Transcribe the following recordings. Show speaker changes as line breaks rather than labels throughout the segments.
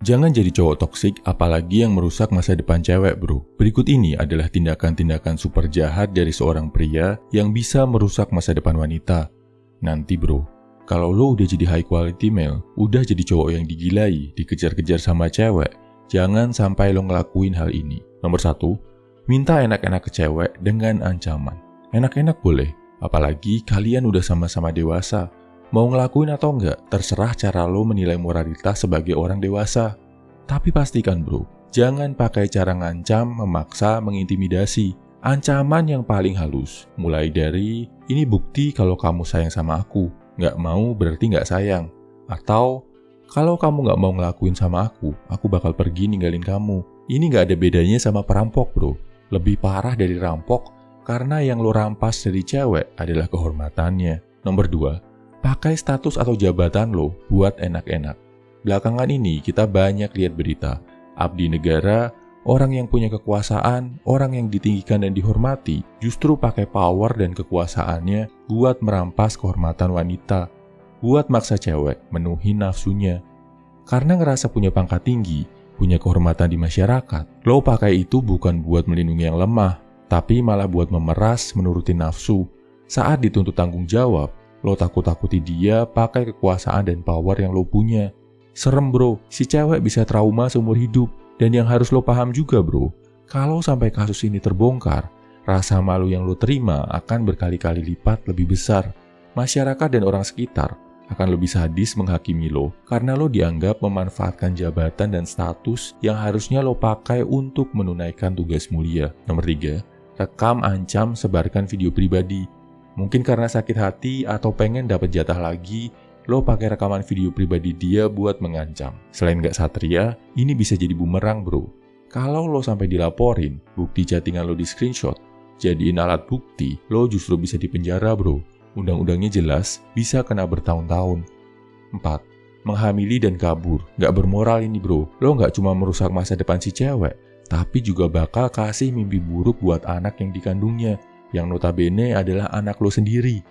Jangan jadi cowok toksik, apalagi yang merusak masa depan cewek, bro. Berikut ini adalah tindakan-tindakan super jahat dari seorang pria yang bisa merusak masa depan wanita. Nanti, bro, kalau lo udah jadi high quality male, udah jadi cowok yang digilai, dikejar-kejar sama cewek, jangan sampai lo ngelakuin hal ini. Nomor 1, minta enak-enak ke cewek dengan ancaman. Enak-enak boleh, apalagi kalian udah sama-sama dewasa. Mau ngelakuin atau enggak, terserah cara lo menilai moralitas sebagai orang dewasa. Tapi pastikan, bro, jangan pakai cara ngancam, memaksa, mengintimidasi. Ancaman yang paling halus, mulai dari, ini bukti kalau kamu sayang sama aku, nggak mau berarti nggak sayang. Atau, kalau kamu nggak mau ngelakuin sama aku bakal pergi ninggalin kamu. Ini nggak ada bedanya sama perampok, bro. Lebih parah dari rampok, karena yang lo rampas dari cewek adalah kehormatannya. Nomor 2, pakai status atau jabatan lo buat enak-enak. Belakangan ini kita banyak lihat berita, abdi negara, orang yang punya kekuasaan, orang yang ditinggikan dan dihormati, justru pakai power dan kekuasaannya buat merampas kehormatan wanita, buat maksa cewek menuhi nafsunya. Karena ngerasa punya pangkat tinggi, punya kehormatan di masyarakat, lo pakai itu bukan buat melindungi yang lemah, tapi malah buat memeras menuruti nafsu. Saat dituntut tanggung jawab, lo takut-takuti dia pakai kekuasaan dan power yang lo punya. Serem, bro, si cewek bisa trauma seumur hidup. Dan yang harus lo paham juga, bro, kalau sampai kasus ini terbongkar, rasa malu yang lo terima akan berkali-kali lipat lebih besar. Masyarakat dan orang sekitar akan lebih sadis menghakimi lo karena lo dianggap memanfaatkan jabatan dan status yang harusnya lo pakai untuk menunaikan tugas mulia. Nomor 3, rekam, ancam, sebarkan video pribadi. Mungkin karena sakit hati atau pengen dapat jatah lagi, lo pakai rekaman video pribadi dia buat mengancam. Selain gak satria, ini bisa jadi bumerang, bro. Kalau lo sampai dilaporin, bukti chattingan lo di screenshot, jadiin alat bukti, lo justru bisa dipenjara, bro. Undang-undangnya jelas, bisa kena bertahun-tahun. 4, menghamili dan kabur. Gak bermoral ini, bro. Lo gak cuma merusak masa depan si cewek, tapi juga bakal kasih mimpi buruk buat anak yang dikandungnya, yang notabene adalah anak lo sendiri.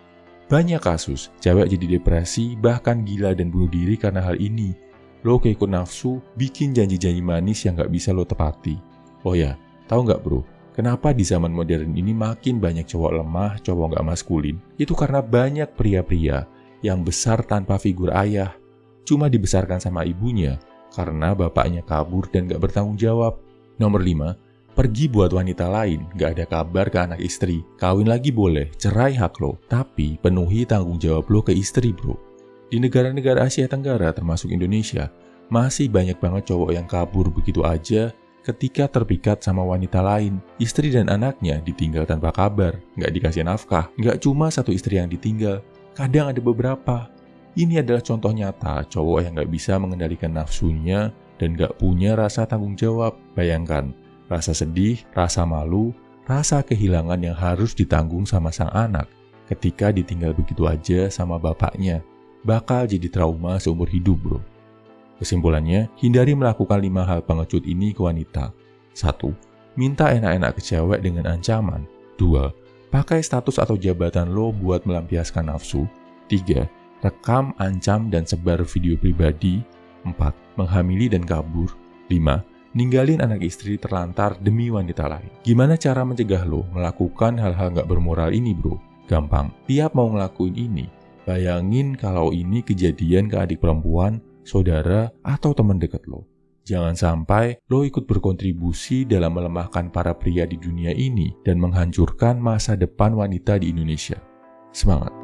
Banyak kasus, cewek jadi depresi, bahkan gila dan bunuh diri karena hal ini. Lo keikut nafsu, bikin janji-janji manis yang gak bisa lo tepati. Oh ya, tahu gak, bro? Kenapa di zaman modern ini makin banyak cowok lemah, cowok gak maskulin? Itu karena banyak pria-pria yang besar tanpa figur ayah. Cuma dibesarkan sama ibunya, karena bapaknya kabur dan gak bertanggung jawab. Nomor 5, pergi buat wanita lain, gak ada kabar ke anak istri. Kawin lagi boleh, cerai hak lo, tapi penuhi tanggung jawab lo ke istri, bro. Di negara-negara Asia Tenggara termasuk Indonesia, masih banyak banget cowok yang kabur begitu aja ketika terpikat sama wanita lain. Istri dan anaknya ditinggal tanpa kabar, gak dikasih nafkah. Gak cuma satu istri yang ditinggal, kadang ada beberapa. Ini adalah contoh nyata cowok yang gak bisa mengendalikan nafsunya dan gak punya rasa tanggung jawab. Bayangkan, rasa sedih, rasa malu, rasa kehilangan yang harus ditanggung sama sang anak ketika ditinggal begitu aja sama bapaknya. Bakal jadi trauma seumur hidup, bro. Kesimpulannya, hindari melakukan 5 hal pengecut ini ke wanita. 1, minta enak-enak ke cewek dengan ancaman. 2, pakai status atau jabatan lo buat melampiaskan nafsu. 3, rekam, ancam, dan sebar video pribadi. 4, menghamili dan kabur. 5, ninggalin anak istri terlantar demi wanita lain. Gimana cara mencegah lo melakukan hal-hal gak bermoral ini, bro? Gampang. Tiap mau ngelakuin ini, bayangin kalau ini kejadian ke adik perempuan, saudara, atau teman dekat lo. Jangan sampai lo ikut berkontribusi dalam melemahkan para pria di dunia ini dan menghancurkan masa depan wanita di Indonesia. Semangat!